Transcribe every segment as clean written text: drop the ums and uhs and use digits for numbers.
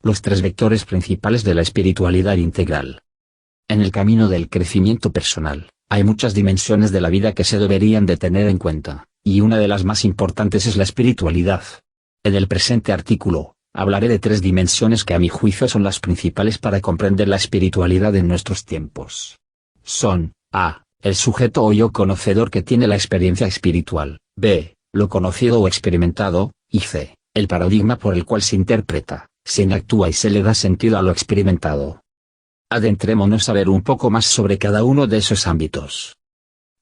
los tres vectores principales de la espiritualidad integral. En el camino del crecimiento personal, hay muchas dimensiones de la vida que se deberían de tener en cuenta, y una de las más importantes es la espiritualidad. En el presente artículo, hablaré de tres dimensiones que a mi juicio son las principales para comprender la espiritualidad en nuestros tiempos. Son, a. el sujeto o yo conocedor que tiene la experiencia espiritual, b. lo conocido o experimentado, y c. el paradigma por el cual se interpreta, se actúa y se le da sentido a lo experimentado. Adentrémonos a ver un poco más sobre cada uno de esos ámbitos.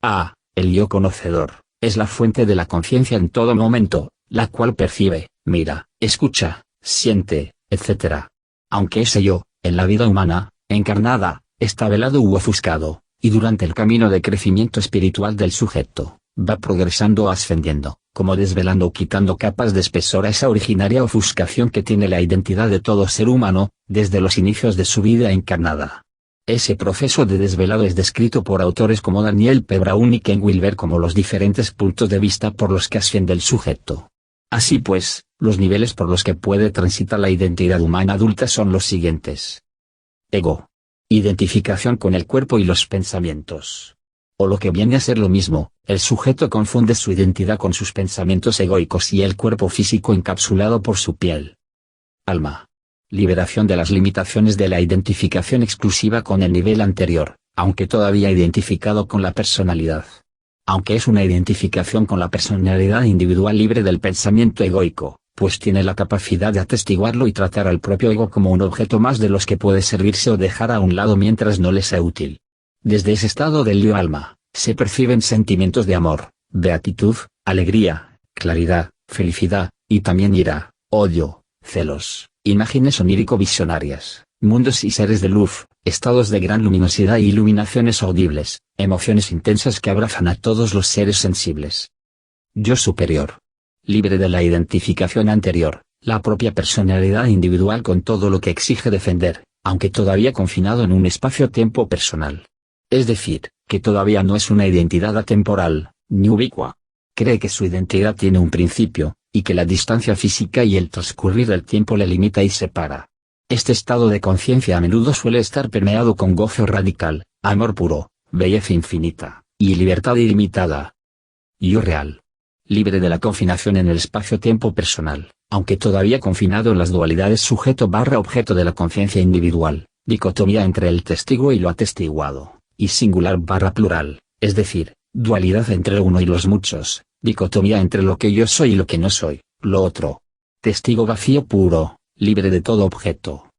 A. El yo conocedor, es la fuente de la conciencia en todo momento, la cual percibe, mira, escucha, siente, etc. Aunque ese yo, en la vida humana, encarnada, está velado u ofuscado, y durante el camino de crecimiento espiritual del sujeto, va progresando o ascendiendo, como desvelando o quitando capas de espesor a esa originaria ofuscación que tiene la identidad de todo ser humano, desde los inicios de su vida encarnada. Ese proceso de desvelado es descrito por autores como Daniel P. Brown y Ken Wilber como los diferentes puntos de vista por los que asciende el sujeto. Así pues, los niveles por los que puede transitar la identidad humana adulta son los siguientes. Ego. Identificación con el cuerpo y los pensamientos. O lo que viene a ser lo mismo, el sujeto confunde su identidad con sus pensamientos egoicos y el cuerpo físico encapsulado por su piel. Alma. Liberación de las limitaciones de la identificación exclusiva con el nivel anterior, aunque todavía identificado con la personalidad. Aunque es una identificación con la personalidad individual libre del pensamiento egoico, pues tiene la capacidad de atestiguarlo y tratar al propio ego como un objeto más de los que puede servirse o dejar a un lado mientras no le sea útil. Desde ese estado del yo alma, se perciben sentimientos de amor, beatitud, alegría, claridad, felicidad, y también ira, odio, celos, imágenes onírico-visionarias, mundos y seres de luz, estados de gran luminosidad y iluminaciones audibles, emociones intensas que abrazan a todos los seres sensibles. Yo superior. Libre de la identificación anterior, la propia personalidad individual con todo lo que exige defender, aunque todavía confinado en un espacio-tiempo personal. Es decir, que todavía no es una identidad atemporal, ni ubicua. Cree que su identidad tiene un principio, y que la distancia física y el transcurrir del tiempo le limita y separa. Este estado de conciencia a menudo suele estar permeado con gozo radical, amor puro, belleza infinita, y libertad ilimitada. Yo real. Libre de la confinación en el espacio-tiempo personal, aunque todavía confinado en las dualidades sujeto/objeto de la conciencia individual, dicotomía entre el testigo y lo atestiguado, y singular/plural, es decir, dualidad entre uno y los muchos, dicotomía entre lo que yo soy y lo que no soy, lo otro. Testigo vacío puro, libre de todo objeto.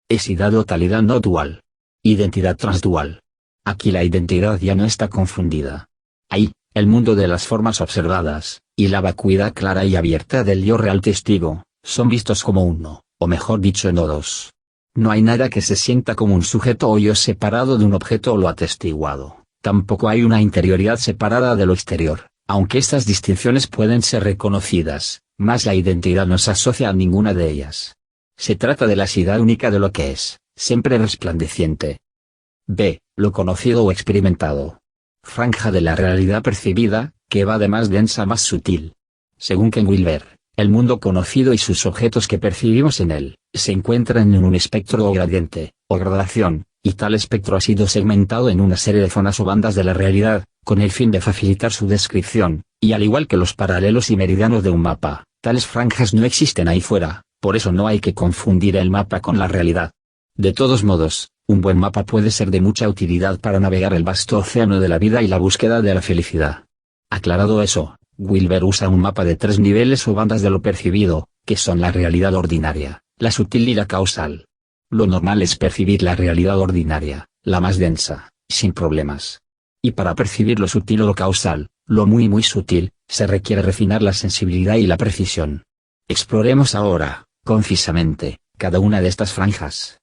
Esidad o totalidad no dual. Identidad transdual. Aquí la identidad ya no está confundida. Ahí, el mundo de las formas observadas, y la vacuidad clara y abierta del yo real testigo, son vistos como uno, o mejor dicho no dos. No hay nada que se sienta como un sujeto o yo separado de un objeto o lo atestiguado, tampoco hay una interioridad separada de lo exterior, aunque estas distinciones pueden ser reconocidas, mas la identidad no se asocia a ninguna de ellas. Se trata de la esidad única de lo que es, siempre resplandeciente. B. Lo conocido o experimentado. Franja de la realidad percibida, que va de más densa a más sutil. Según Ken Wilber, el mundo conocido y sus objetos que percibimos en él, se encuentran en un espectro o gradiente, o gradación, y tal espectro ha sido segmentado en una serie de zonas o bandas de la realidad, con el fin de facilitar su descripción, y al igual que los paralelos y meridianos de un mapa, tales franjas no existen ahí fuera, por eso no hay que confundir el mapa con la realidad. De todos modos, un buen mapa puede ser de mucha utilidad para navegar el vasto océano de la vida y la búsqueda de la felicidad. Aclarado eso, Wilber usa un mapa de 3 niveles o bandas de lo percibido, que son la realidad ordinaria, la sutil y la causal. Lo normal es percibir la realidad ordinaria, la más densa, sin problemas. Y para percibir lo sutil o lo causal, lo muy muy sutil, se requiere refinar la sensibilidad y la precisión. Exploremos ahora, concisamente, cada una de estas franjas.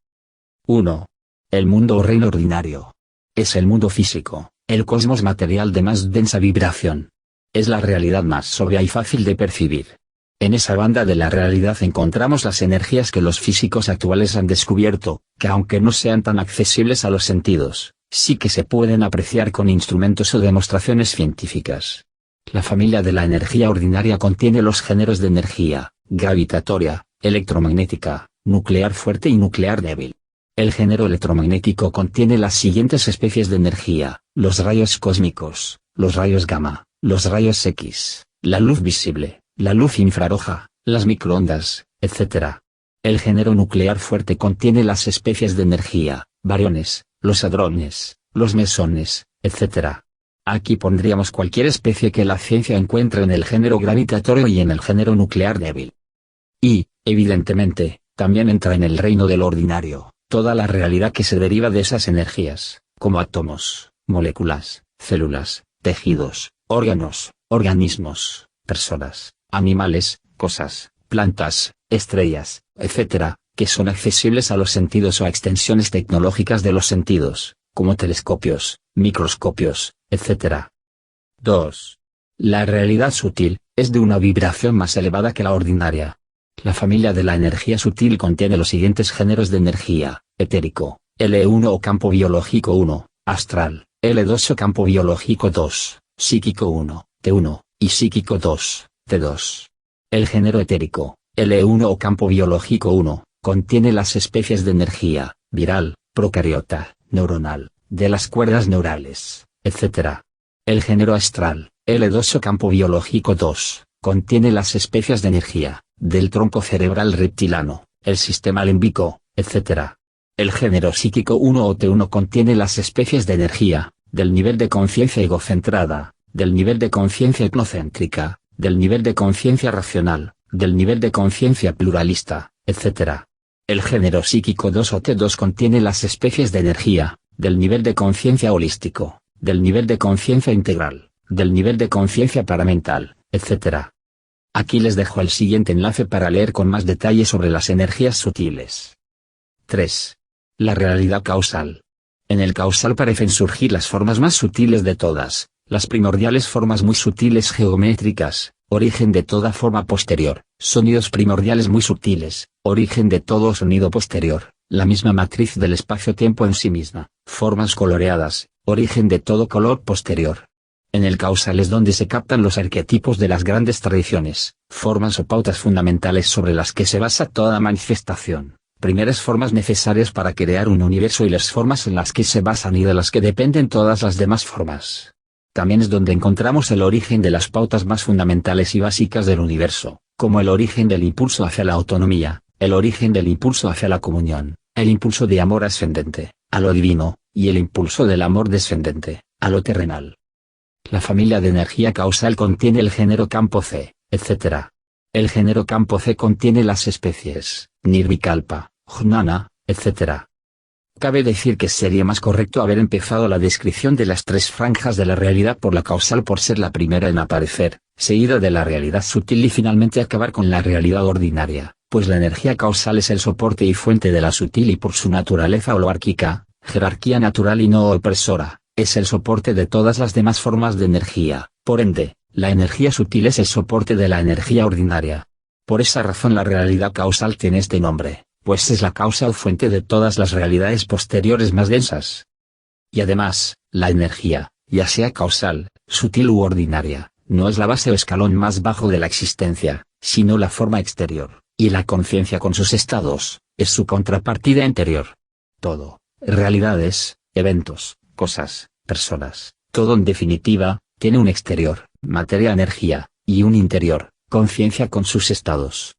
1. El mundo o reino ordinario. Es el mundo físico, el cosmos material de más densa vibración. Es la realidad más sobria y fácil de percibir. En esa banda de la realidad encontramos las energías que los físicos actuales han descubierto, que aunque no sean tan accesibles a los sentidos, sí que se pueden apreciar con instrumentos o demostraciones científicas. La familia de la energía ordinaria contiene los géneros de energía, gravitatoria, electromagnética, nuclear fuerte y nuclear débil. El género electromagnético contiene las siguientes especies de energía: los rayos cósmicos, los rayos gamma, los rayos X, la luz visible, la luz infrarroja, las microondas, etc. El género nuclear fuerte contiene las especies de energía: bariones, los hadrones, los mesones, etc. Aquí pondríamos cualquier especie que la ciencia encuentre en el género gravitatorio y en el género nuclear débil. Y, evidentemente, también entra en el reino del ordinario toda la realidad que se deriva de esas energías, como átomos, moléculas, células, tejidos, órganos, organismos, personas, animales, cosas, plantas, estrellas, etc., que son accesibles a los sentidos o a extensiones tecnológicas de los sentidos, como telescopios, microscopios, etc. 2. La realidad sutil es de una vibración más elevada que la ordinaria. La familia de la energía sutil contiene los siguientes géneros de energía: etérico, L1 o campo biológico 1, astral, L2 o campo biológico 2, psíquico 1, T1, y psíquico 2, T2. El género etérico, L1 o campo biológico 1, contiene las especies de energía: viral, procariota, neuronal, de las cuerdas neurales, etc. El género astral, L2 o campo biológico 2, contiene las especies de energía: del tronco cerebral reptiliano, el sistema límbico, etc. El género psíquico 1 o T1 contiene las especies de energía: del nivel de conciencia egocentrada, del nivel de conciencia etnocéntrica, del nivel de conciencia racional, del nivel de conciencia pluralista, etc. El género psíquico 2 o T2 contiene las especies de energía: del nivel de conciencia holístico, del nivel de conciencia integral, del nivel de conciencia paramental, etc. Aquí les dejo el siguiente enlace para leer con más detalle sobre las energías sutiles. 3. La realidad causal. En el causal parecen surgir las formas más sutiles de todas, las primordiales formas muy sutiles geométricas, origen de toda forma posterior, sonidos primordiales muy sutiles, origen de todo sonido posterior, la misma matriz del espacio-tiempo en sí misma, formas coloreadas, origen de todo color posterior. En el causal es donde se captan los arquetipos de las grandes tradiciones, formas o pautas fundamentales sobre las que se basa toda manifestación, primeras formas necesarias para crear un universo y las formas en las que se basan y de las que dependen todas las demás formas. También es donde encontramos el origen de las pautas más fundamentales y básicas del universo, como el origen del impulso hacia la autonomía, el origen del impulso hacia la comunión, el impulso de amor ascendente, a lo divino, y el impulso del amor descendente, a lo terrenal. La familia de energía causal contiene el género campo C, etc. El género campo C contiene las especies Nirvikalpa, Jnana, etc. Cabe decir que sería más correcto haber empezado la descripción de las tres franjas de la realidad por la causal por ser la primera en aparecer, seguida de la realidad sutil y finalmente acabar con la realidad ordinaria, pues la energía causal es el soporte y fuente de la sutil y por su naturaleza holárquica, jerarquía natural y no opresora, es el soporte de todas las demás formas de energía. Por ende, la energía sutil es el soporte de la energía ordinaria. Por esa razón la realidad causal tiene este nombre, pues es la causa o fuente de todas las realidades posteriores más densas. Y además, la energía, ya sea causal, sutil u ordinaria, no es la base o escalón más bajo de la existencia, sino la forma exterior, y la conciencia con sus estados, es su contrapartida interior. Todo, realidades, eventos, cosas, personas, todo en definitiva, tiene un exterior, materia-energía, y un interior, conciencia con sus estados.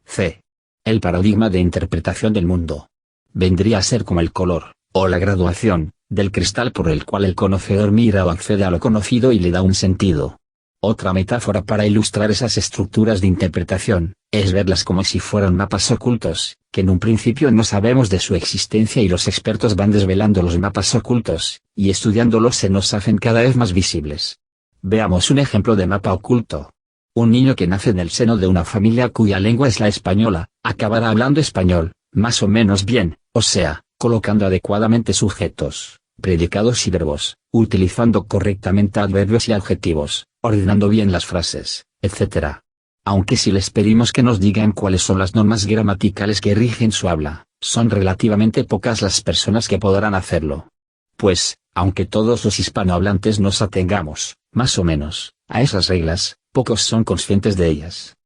C. El paradigma de interpretación del mundo. Vendría a ser como el color, o la graduación, del cristal por el cual el conocedor mira o accede a lo conocido y le da un sentido. Otra metáfora para ilustrar esas estructuras de interpretación, es verlas como si fueran mapas ocultos, que en un principio no sabemos de su existencia y los expertos van desvelando los mapas ocultos, y estudiándolos se nos hacen cada vez más visibles. Veamos un ejemplo de mapa oculto. Un niño que nace en el seno de una familia cuya lengua es la española, acabará hablando español, más o menos bien, o sea, colocando adecuadamente sujetos, predicados y verbos, utilizando correctamente adverbios y adjetivos, ordenando bien las frases, etc. Aunque si les pedimos que nos digan cuáles son las normas gramaticales que rigen su habla, son relativamente pocas las personas que podrán hacerlo. Pues, aunque todos los hispanohablantes nos atengamos, más o menos, a esas reglas, pocos son conscientes de ellas.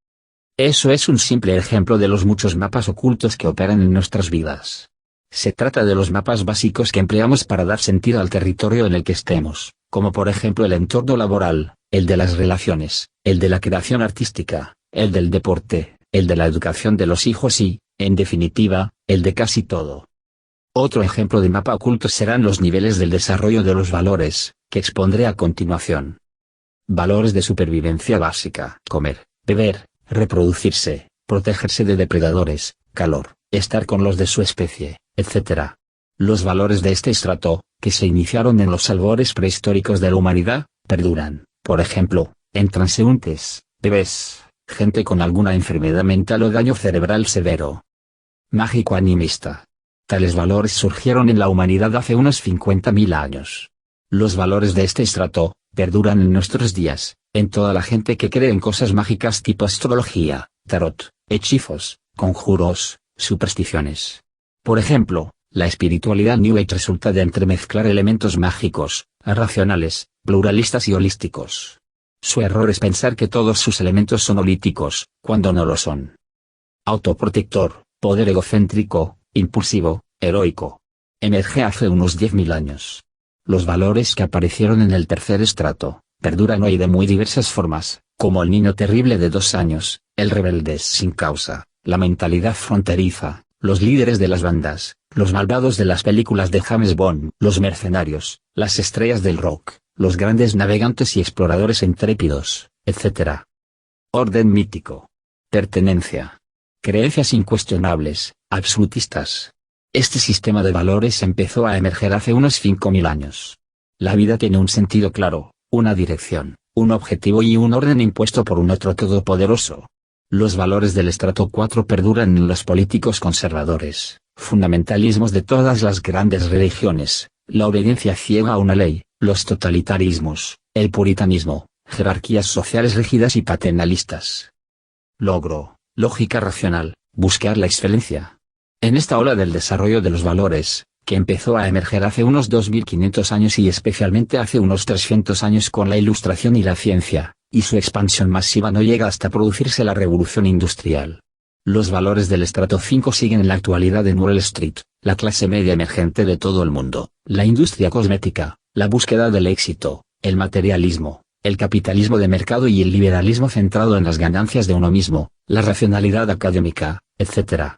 Eso es un simple ejemplo de los muchos mapas ocultos que operan en nuestras vidas. Se trata de los mapas básicos que empleamos para dar sentido al territorio en el que estemos, como por ejemplo el entorno laboral, el de las relaciones, el de la creación artística, el del deporte, el de la educación de los hijos y, en definitiva, el de casi todo. Otro ejemplo de mapa oculto serán los niveles del desarrollo de los valores, que expondré a continuación. Valores de supervivencia básica: comer, beber, reproducirse, protegerse de depredadores, calor, estar con los de su especie, etc. Los valores de este estrato, que se iniciaron en los albores prehistóricos de la humanidad, perduran, por ejemplo, en transeúntes, bebés, gente con alguna enfermedad mental o daño cerebral severo. Mágico animista. Tales valores surgieron en la humanidad hace unos 50.000 años. Los valores de este estrato perduran en nuestros días, en toda la gente que cree en cosas mágicas tipo astrología, tarot, hechizos, conjuros, supersticiones. Por ejemplo, la espiritualidad New Age resulta de entremezclar elementos mágicos, racionales, pluralistas y holísticos. Su error es pensar que todos sus elementos son holísticos, cuando no lo son. Autoprotector, poder egocéntrico, impulsivo, heroico. Emerge hace unos 10.000 años. Los valores que aparecieron en el tercer estrato perduran hoy de muy diversas formas, como el niño terrible de 2 años, el rebelde sin causa, la mentalidad fronteriza, los líderes de las bandas, los malvados de las películas de James Bond, los mercenarios, las estrellas del rock, los grandes navegantes y exploradores intrépidos, etc. Orden mítico. Pertenencia. Creencias incuestionables, absolutistas. Este sistema de valores empezó a emerger hace unos 5.000 años. La vida tiene un sentido claro, una dirección, un objetivo y un orden impuesto por un otro todopoderoso. Los valores del estrato 4 perduran en los políticos conservadores, fundamentalismos de todas las grandes religiones, la obediencia ciega a una ley, los totalitarismos, el puritanismo, jerarquías sociales rígidas y paternalistas. Logro, lógica racional, buscar la excelencia. En esta ola del desarrollo de los valores, que empezó a emerger hace unos 2.500 años y especialmente hace unos 300 años con la Ilustración y la ciencia, y su expansión masiva no llega hasta producirse la revolución industrial. Los valores del estrato 5 siguen en la actualidad en Wall Street, la clase media emergente de todo el mundo, la industria cosmética, la búsqueda del éxito, el materialismo, el capitalismo de mercado y el liberalismo centrado en las ganancias de uno mismo, la racionalidad académica, etc.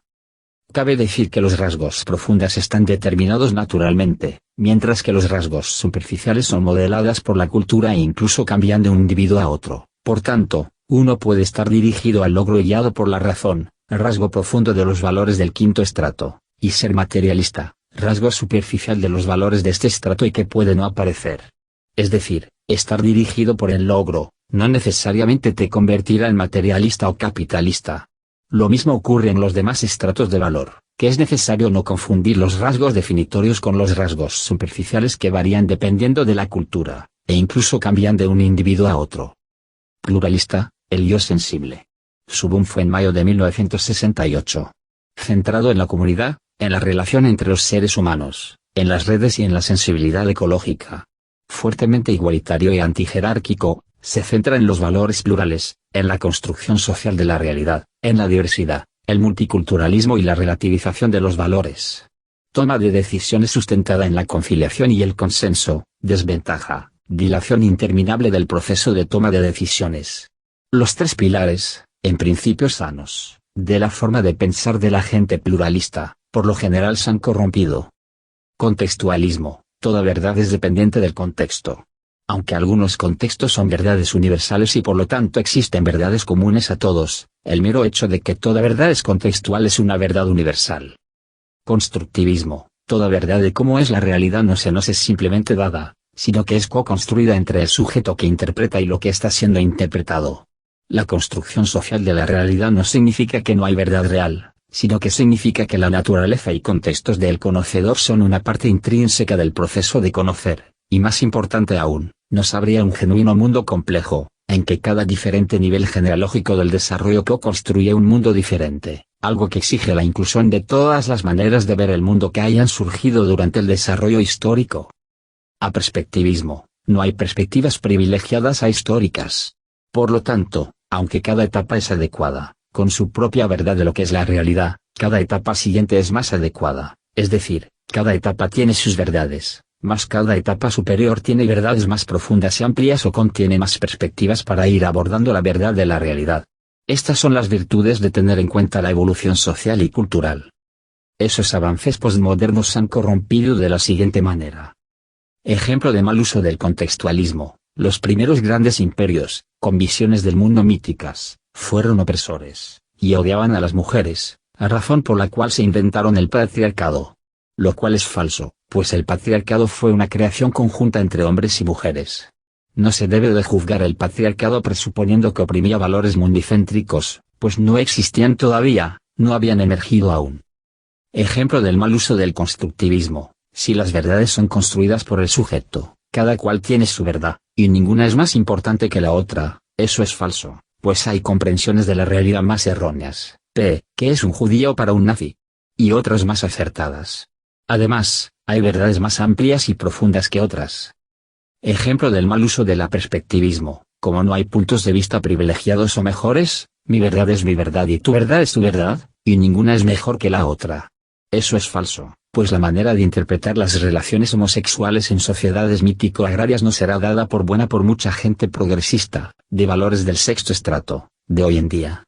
Cabe decir que los rasgos profundos están determinados naturalmente, mientras que los rasgos superficiales son modeladas por la cultura e incluso cambian de un individuo a otro. Por tanto, uno puede estar dirigido al logro y guiado por la razón, rasgo profundo de los valores del quinto estrato, y ser materialista, rasgo superficial de los valores de este estrato y que puede no aparecer. Es decir, estar dirigido por el logro, no necesariamente te convertirá en materialista o capitalista. Lo mismo ocurre en los demás estratos de valor, que es necesario no confundir los rasgos definitorios con los rasgos superficiales que varían dependiendo de la cultura, e incluso cambian de un individuo a otro. Pluralista, el yo sensible. Su boom fue en mayo de 1968. Centrado en la comunidad, en la relación entre los seres humanos, en las redes y en la sensibilidad ecológica. Fuertemente igualitario y antijerárquico, se centra en los valores plurales, en la construcción social de la realidad, en la diversidad, el multiculturalismo y la relativización de los valores. Toma de decisiones sustentada en la conciliación y el consenso, desventaja, dilación interminable del proceso de toma de decisiones. Los 3 pilares, en principios sanos, de la forma de pensar de la gente pluralista, por lo general se han corrompido. Contextualismo, toda verdad es dependiente del contexto. Aunque algunos contextos son verdades universales y por lo tanto existen verdades comunes a todos, el mero hecho de que toda verdad es contextual es una verdad universal. Constructivismo, toda verdad de cómo es la realidad no es simplemente dada, sino que es co-construida entre el sujeto que interpreta y lo que está siendo interpretado. La construcción social de la realidad no significa que no hay verdad real, sino que significa que la naturaleza y contextos del conocedor son una parte intrínseca del proceso de conocer, y más importante aún, nos habría un genuino mundo complejo, en que cada diferente nivel genealógico del desarrollo co-construye un mundo diferente, algo que exige la inclusión de todas las maneras de ver el mundo que hayan surgido durante el desarrollo histórico. Aperspectivismo, no hay perspectivas privilegiadas a históricas. Por lo tanto, aunque cada etapa es adecuada, con su propia verdad de lo que es la realidad. Cada etapa siguiente es más adecuada, es decir, cada etapa tiene sus verdades, mas cada etapa superior tiene verdades más profundas y amplias o contiene más perspectivas para ir abordando la verdad de la realidad. Estas son las virtudes de tener en cuenta la evolución social y cultural. Esos avances postmodernos se han corrompido de la siguiente manera. Ejemplo de mal uso del contextualismo: los primeros grandes imperios, con visiones del mundo míticas, fueron opresores, y odiaban a las mujeres, a razón por la cual se inventaron el patriarcado. Lo cual es falso, pues el patriarcado fue una creación conjunta entre hombres y mujeres. No se debe de juzgar el patriarcado presuponiendo que oprimía valores mundicéntricos, pues no existían todavía, no habían emergido aún. Ejemplo del mal uso del constructivismo: si las verdades son construidas por el sujeto, cada cual tiene su verdad, y ninguna es más importante que la otra, eso es falso, pues hay comprensiones de la realidad más erróneas, que es un judío para un nazi, y otras más acertadas. Además, hay verdades más amplias y profundas que otras. Ejemplo del mal uso del perspectivismo: como no hay puntos de vista privilegiados o mejores, mi verdad es mi verdad y tu verdad es tu verdad, y ninguna es mejor que la otra. Eso es falso, pues la manera de interpretar las relaciones homosexuales en sociedades mítico-agrarias no será dada por buena por mucha gente progresista, de valores del sexto estrato, de hoy en día.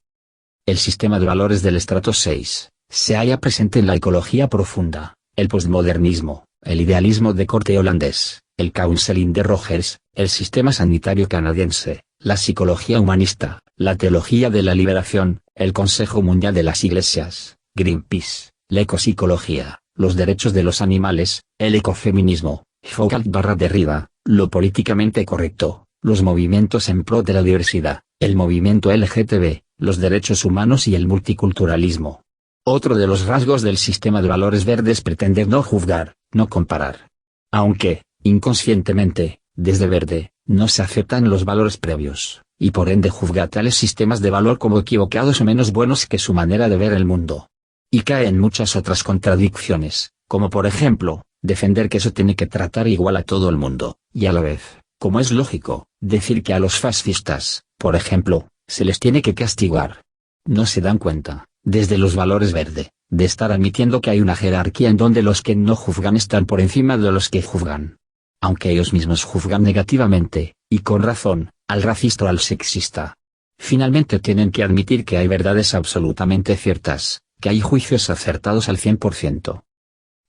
El sistema de valores del estrato 6, se halla presente en la ecología profunda, el postmodernismo, el idealismo de corte holandés, el counseling de Rogers, el sistema sanitario canadiense, la psicología humanista, la teología de la liberación, el Consejo Mundial de las Iglesias, Greenpeace, la ecopsicología, los derechos de los animales, el ecofeminismo, Foucault/Derrida, lo políticamente correcto, los movimientos en pro de la diversidad, el movimiento LGTB, los derechos humanos y el multiculturalismo. Otro de los rasgos del sistema de valores verdes pretender no juzgar, no comparar. Aunque, inconscientemente, desde verde, no se aceptan los valores previos, y por ende juzga tales sistemas de valor como equivocados o menos buenos que su manera de ver el mundo. Y cae en muchas otras contradicciones, como por ejemplo, defender que eso tiene que tratar igual a todo el mundo, y a la vez, como es lógico, decir que a los fascistas, por ejemplo, se les tiene que castigar. No se dan cuenta, desde los valores verde, de estar admitiendo que hay una jerarquía en donde los que no juzgan están por encima de los que juzgan. Aunque ellos mismos juzgan negativamente, y con razón, al racista o al sexista. Finalmente tienen que admitir que hay verdades absolutamente ciertas, que hay juicios acertados al 100%.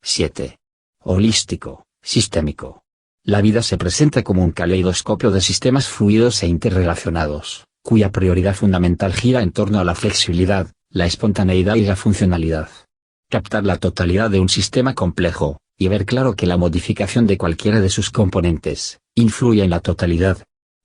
7. Holístico, sistémico. La vida se presenta como un caleidoscopio de sistemas fluidos e interrelacionados, cuya prioridad fundamental gira en torno a la flexibilidad, la espontaneidad y la funcionalidad. Captar la totalidad de un sistema complejo, y ver claro que la modificación de cualquiera de sus componentes, influye en la totalidad.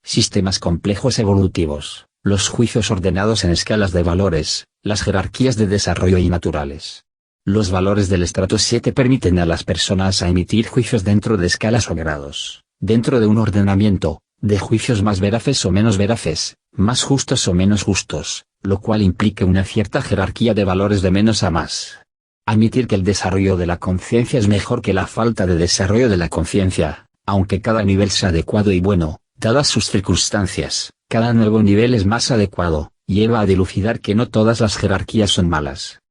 Sistemas complejos evolutivos, los juicios ordenados en escalas de valores, las jerarquías de desarrollo y naturales. Los valores del estrato 7 permiten a las personas a emitir juicios dentro de escalas o grados, dentro de un ordenamiento, de juicios más veraces o menos veraces, más justos o menos justos, lo cual implica una cierta jerarquía de valores de menos a más. Admitir que el desarrollo de la conciencia es mejor que la falta de desarrollo de la conciencia, aunque cada nivel sea adecuado y bueno, dadas sus circunstancias, cada nuevo nivel es más adecuado, lleva a dilucidar que no todas las jerarquías son malas.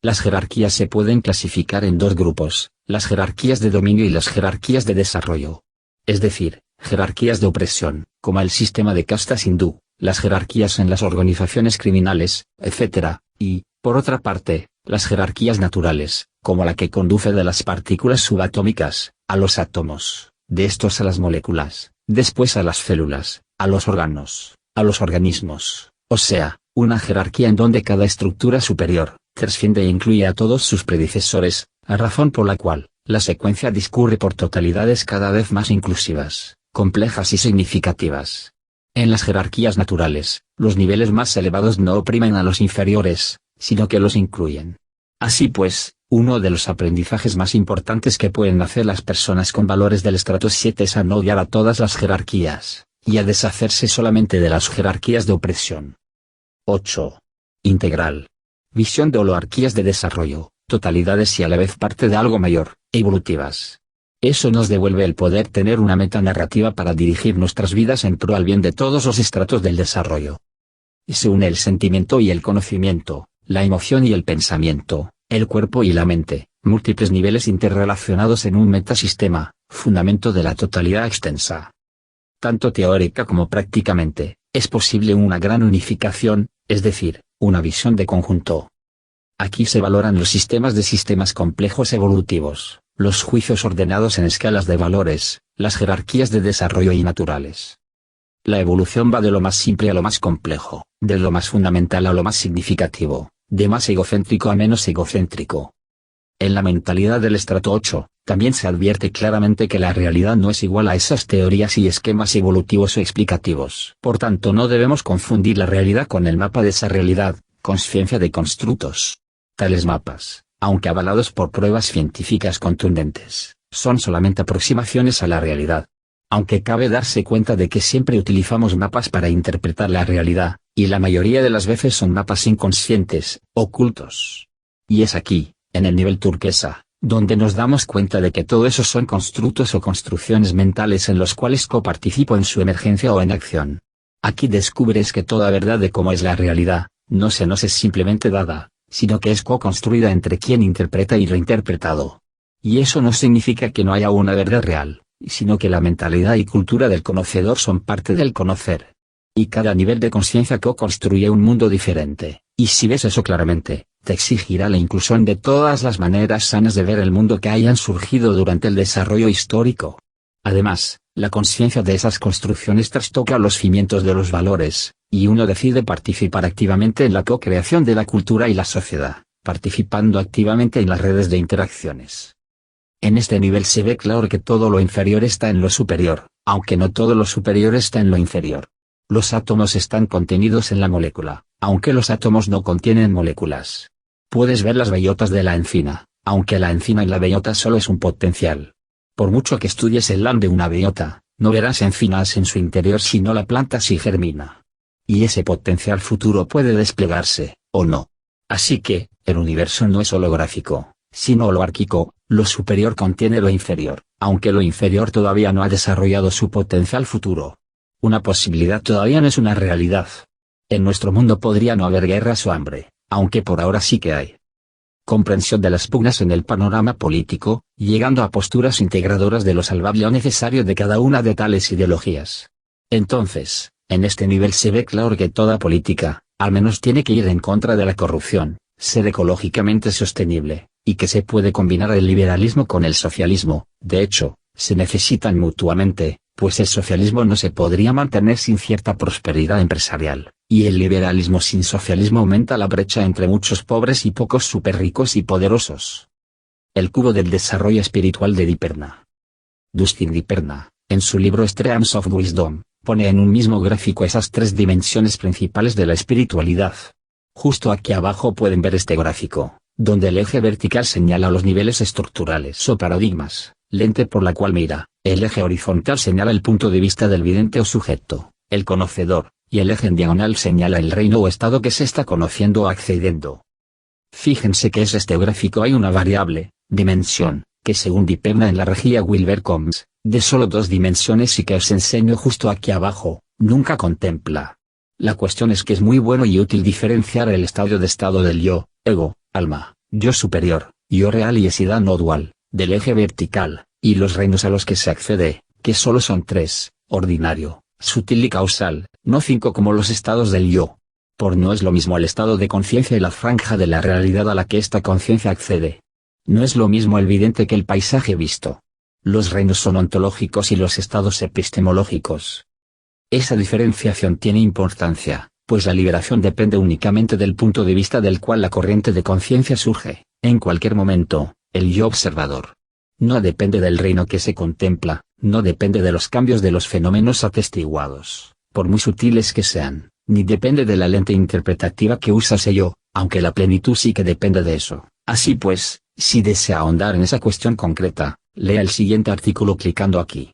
Las jerarquías se pueden clasificar en dos grupos, las jerarquías de dominio y las jerarquías de desarrollo. Es decir, jerarquías de opresión, como el sistema de castas hindú, las jerarquías en las organizaciones criminales, etc., y, por otra parte, las jerarquías naturales, como la que conduce de las partículas subatómicas, a los átomos, de estos a las moléculas, después a las células, a los órganos, a los organismos, o sea, una jerarquía en donde cada estructura superior, trasciende e incluye a todos sus predecesores, a razón por la cual, la secuencia discurre por totalidades cada vez más inclusivas, complejas y significativas. En las jerarquías naturales, los niveles más elevados no oprimen a los inferiores, sino que los incluyen. Así pues, uno de los aprendizajes más importantes que pueden hacer las personas con valores del estrato 7 es a no odiar a todas las jerarquías, y a deshacerse solamente de las jerarquías de opresión. 8. Integral. Visión de holoarquías de desarrollo, totalidades y a la vez parte de algo mayor, evolutivas. Eso nos devuelve el poder tener una meta narrativa para dirigir nuestras vidas en pro al bien de todos los estratos del desarrollo. y se une el sentimiento y el conocimiento, la emoción y el pensamiento, el cuerpo y la mente, múltiples niveles interrelacionados en un metasistema, fundamento de la totalidad extensa. Tanto teórica como prácticamente, es posible una gran unificación, es decir, una visión de conjunto. Aquí se valoran los sistemas de sistemas complejos evolutivos, los juicios ordenados en escalas de valores, las jerarquías de desarrollo y naturales. La evolución va de lo más simple a lo más complejo, de lo más fundamental a lo más significativo, de más egocéntrico a menos egocéntrico. En la mentalidad del estrato 8, también se advierte claramente que la realidad no es igual a esas teorías y esquemas evolutivos o explicativos. Por tanto, no debemos confundir la realidad con el mapa de esa realidad, conciencia de constructos. Tales mapas, aunque avalados por pruebas científicas contundentes, son solamente aproximaciones a la realidad. Aunque cabe darse cuenta de que siempre utilizamos mapas para interpretar la realidad, y la mayoría de las veces son mapas inconscientes, ocultos. Y es aquí, en el nivel turquesa, donde nos damos cuenta de que todo eso son constructos o construcciones mentales en los cuales coparticipo en su emergencia o en acción. Aquí descubres que toda verdad de cómo es la realidad, no se nos es simplemente dada, sino que es co-construida entre quien interpreta y reinterpretado. Y eso no significa que no haya una verdad real, sino que la mentalidad y cultura del conocedor son parte del conocer. Y cada nivel de conciencia co-construye un mundo diferente, y si ves eso claramente, te exigirá la inclusión de todas las maneras sanas de ver el mundo que hayan surgido durante el desarrollo histórico. Además, la conciencia de esas construcciones trastoca los cimientos de los valores, y uno decide participar activamente en la co-creación de la cultura y la sociedad, participando activamente en las redes de interacciones. En este nivel se ve claro que todo lo inferior está en lo superior, aunque no todo lo superior está en lo inferior. Los átomos están contenidos en la molécula, aunque los átomos no contienen moléculas. Puedes ver las bellotas de la encina, aunque la encina y la bellota solo es un potencial. Por mucho que estudies el lan de una bellota, no verás encinas en su interior si no la planta si germina. Y ese potencial futuro puede desplegarse, o no. Así que, el universo no es holográfico, sino holárquico. Lo superior contiene lo inferior, aunque lo inferior todavía no ha desarrollado su potencial futuro. Una posibilidad todavía no es una realidad. En nuestro mundo podría no haber guerras o hambre, aunque por ahora sí que hay. Comprensión de las pugnas en el panorama político, llegando a posturas integradoras de lo salvable o necesario de cada una de tales ideologías. Entonces, en este nivel se ve claro que toda política, al menos tiene que ir en contra de la corrupción, ser ecológicamente sostenible, y que se puede combinar el liberalismo con el socialismo. De hecho, se necesitan mutuamente, pues el socialismo no se podría mantener sin cierta prosperidad empresarial, y el liberalismo sin socialismo aumenta la brecha entre muchos pobres y pocos superricos y poderosos. El cubo del desarrollo espiritual de Diperna. Dustin Diperna, en su libro Streams of Wisdom, pone en un mismo gráfico esas tres dimensiones principales de la espiritualidad. Justo aquí abajo pueden ver este gráfico, donde el eje vertical señala los niveles estructurales o paradigmas, lente por la cual mira, el eje horizontal señala el punto de vista del vidente o sujeto, el conocedor, y el eje en diagonal señala el reino o estado que se está conociendo o accediendo. Fíjense que en este gráfico hay una variable, dimensión, que según Diperna en la regía Wilber-Combs, de solo 2 dimensiones y que os enseño justo aquí abajo, nunca contempla. La cuestión es que es muy bueno y útil diferenciar el estado del yo, ego, alma, yo superior, yo real y esidad no dual, del eje vertical, y los reinos a los que se accede, que solo son 3, ordinario, sutil y causal, no 5 como los estados del yo. Por no es lo mismo el estado de conciencia y la franja de la realidad a la que esta conciencia accede. No es lo mismo el vidente que el paisaje visto. Los reinos son ontológicos y los estados epistemológicos. Esa diferenciación tiene importancia, pues la liberación depende únicamente del punto de vista del cual la corriente de conciencia surge, en cualquier momento, el yo observador. No depende del reino que se contempla, no depende de los cambios de los fenómenos atestiguados, por muy sutiles que sean, ni depende de la lente interpretativa que usa ese yo, aunque la plenitud sí que depende de eso. Así pues, si desea ahondar en esa cuestión concreta, lea el siguiente artículo clicando aquí.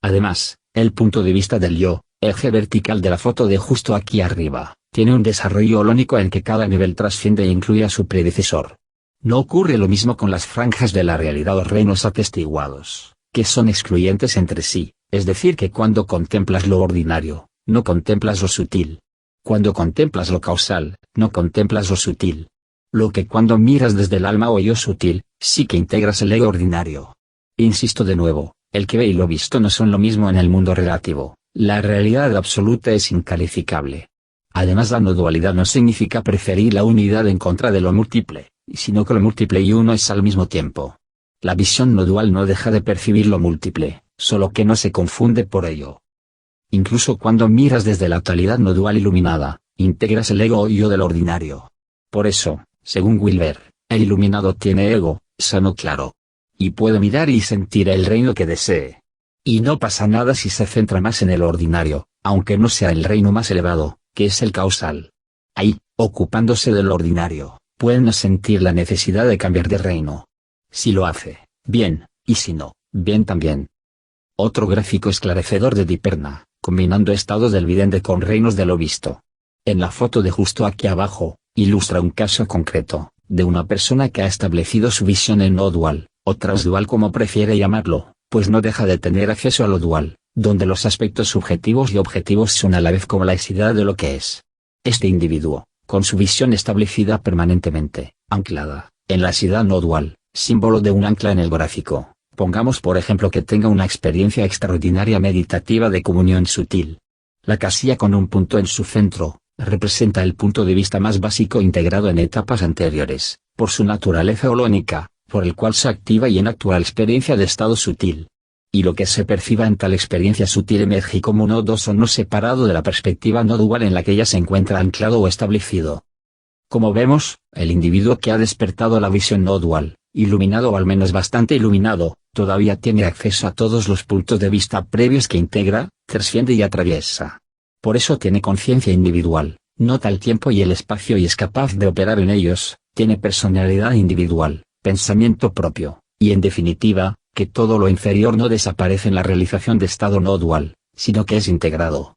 Además, el punto de vista del yo, eje vertical de la foto de justo aquí arriba, tiene un desarrollo holónico en que cada nivel trasciende e incluye a su predecesor. No ocurre lo mismo con las franjas de la realidad o reinos atestiguados, que son excluyentes entre sí, es decir que cuando contemplas lo ordinario, no contemplas lo sutil. Cuando contemplas lo causal, no contemplas lo sutil. Lo que cuando miras desde el alma o yo sutil, sí que integras el ego ordinario. Insisto de nuevo, el que ve y lo visto no son lo mismo en el mundo relativo, la realidad absoluta es incalificable. Además la no dualidad no significa preferir la unidad en contra de lo múltiple, sino que lo múltiple y uno es al mismo tiempo. La visión no dual no deja de percibir lo múltiple, solo que no se confunde por ello. Incluso cuando miras desde la totalidad no dual iluminada, integras el ego o yo del ordinario. Por eso, según Wilber, el iluminado tiene ego, sano claro. Y puede mirar y sentir el reino que desee. Y no pasa nada si se centra más en el ordinario, aunque no sea el reino más elevado, que es el causal. Ahí, ocupándose del ordinario, puede no sentir la necesidad de cambiar de reino. Si lo hace, bien, y si no, bien también. Otro gráfico esclarecedor de Diperna, combinando estados del vidente con reinos de lo visto. En la foto de justo aquí abajo, ilustra un caso concreto, de una persona que ha establecido su visión en no dual, o transdual como prefiere llamarlo, pues no deja de tener acceso a lo dual, donde los aspectos subjetivos y objetivos son a la vez como la exidad de lo que es. Este individuo, con su visión establecida permanentemente, anclada, en la exidad no dual, símbolo de un ancla en el gráfico, pongamos por ejemplo que tenga una experiencia extraordinaria meditativa de comunión sutil. La casilla con un punto en su centro, representa el punto de vista más básico integrado en etapas anteriores, por su naturaleza holónica, por el cual se activa y enactúa la experiencia de estado sutil. Y lo que se perciba en tal experiencia sutil emerge como un nodo no separado de la perspectiva no dual en la que ella se encuentra anclado o establecido. Como vemos, el individuo que ha despertado la visión no dual, iluminado o al menos bastante iluminado, todavía tiene acceso a todos los puntos de vista previos que integra, trasciende y atraviesa. Por eso tiene conciencia individual, nota el tiempo y el espacio y es capaz de operar en ellos, tiene personalidad individual, pensamiento propio, y en definitiva, que todo lo inferior no desaparece en la realización de estado no dual, sino que es integrado.